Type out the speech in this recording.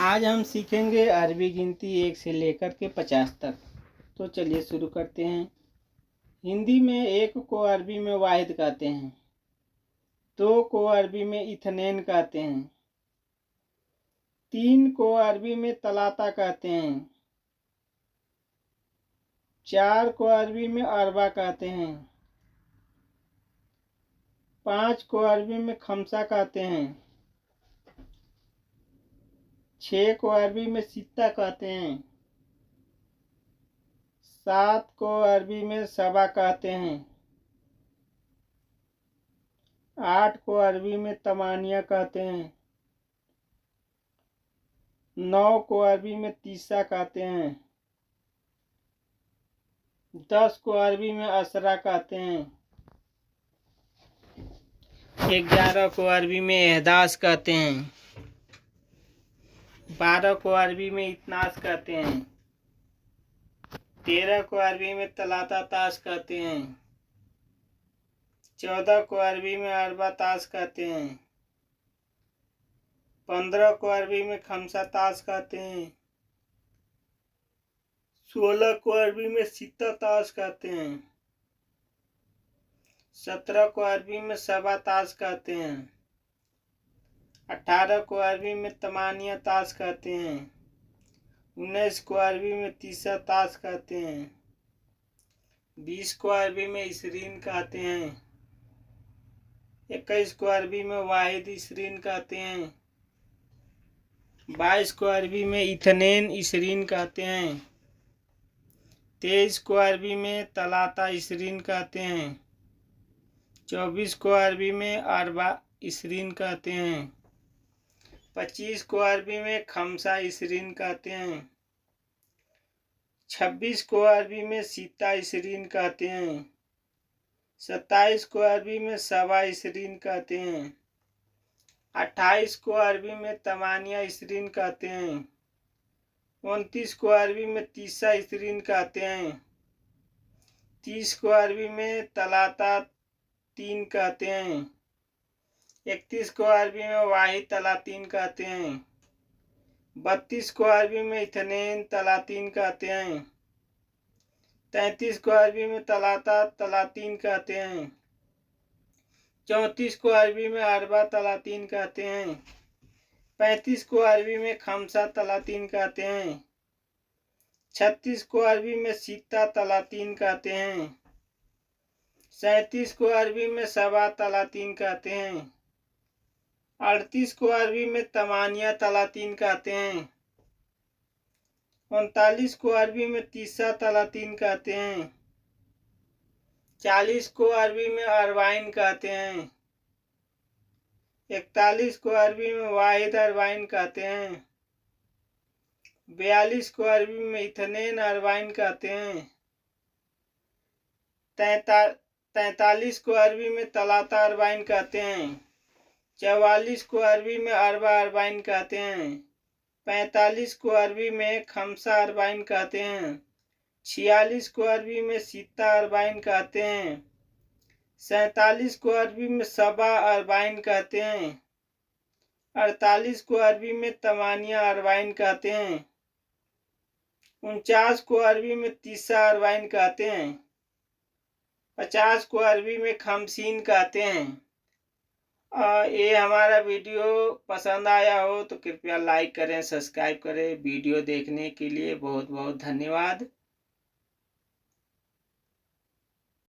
आज हम सीखेंगे अरबी गिनती 1 से लेकर के 50 तक। तो चलिए शुरू करते हैं। हिंदी में 1 को अरबी में वाहिद कहते हैं, 2 को अरबी में इथनेन कहते हैं, 3 को अरबी में तलाता कहते हैं, 4 को अरबी में अरबा कहते हैं, 5 को अरबी में खमसा कहते हैं, 6 को अरबी में सित्ता कहते हैं, 7 को अरबी में सबा कहते हैं, 8 को अरबी में तमानिया कहते हैं, 9 को अरबी में तीसा कहते हैं, 10 को अरबी में असरा कहते हैं, 11 को अरबी में एहदास कहते हैं, 12 को अरबी में इतनास कहते हैं, 13 को अरबी में तलाता ताश कहते हैं, 14 को अरबी में अरबा ताश कहते हैं, 15 को अरबी में खमसा ताश कहते हैं, 16 को अरबी में सित्ता ताश कहते हैं, 17 को अरबी में सबा ताश कहते हैं, 18 को अरबी में तमानिया ताश कहते हैं, 19 को अरबी में तीसा ताश कहते हैं, 20 को अरबी में इसरीन कहते हैं, 21 को अरबी में वाहिद इसरीन कहते हैं, 22 को अरबी में इथनेन इसरीन कहते हैं, 23 को अरबी में तलाता इसरीन कहते हैं, 24 को अरबी में अरबा इसरीन कहते हैं, 25 को अरबी में खमसा इसरीन कहते हैं, 26 को अरबी में सित्ता इसरीन कहते हैं, 27 को अरबी में सबा इसरीन कहते हैं, 28 को अरबी में तमानिया इसरीन कहते हैं, 29 को अरबी में तीसा इसरीन कहते हैं, 30 को अरबी में तलाता तीन कहते हैं, 31 को अरबी में वाहिद तलातीन कहते हैं, 32 को अरबी में इथनेन तलातीन कहते हैं, 33 को अरबी में तलाता तलातीन कहते हैं, 34 को अरबी में अरबा तलातीन कहते हैं, 35 को अरबी में खमसा तलातीन कहते हैं, 36 को अरबी में सित्ता तलातीन कहते हैं, 37 को अरबी में सबा तलातीन कहते हैं, 38 को अरबी में तमानिया तलातीन कहते हैं, 39 को अरबी में तीसा तलातीन कहते हैं, 40 को अरबी में अरबाइन कहते हैं, 41 को अरबी में वाहिद अरबाइन कहते हैं, 42 को अरबी में इथनेन अरबाइन कहते हैं, 43 को अरबी में तलाता अरबाइन कहते हैं, 44 को अरबी में अरबा अरबाइन कहते हैं, 45 को अरबी में खमसा अरबाइन कहते हैं, 46 को अरबी में सित्ता अरबाइन कहते हैं, 47 को अरबी में सबा अरबाइन कहते हैं, 48 को अरबी में तमानिया अरबाइन कहते हैं, 49 को अरबी में तीसा अरबाइन कहते हैं, 50 को अरबी में खमसीन कहते हैं। ये हमारा वीडियो पसंद आया हो तो कृपया लाइक करें, सब्सक्राइब करें। वीडियो देखने के लिए बहुत बहुत धन्यवाद।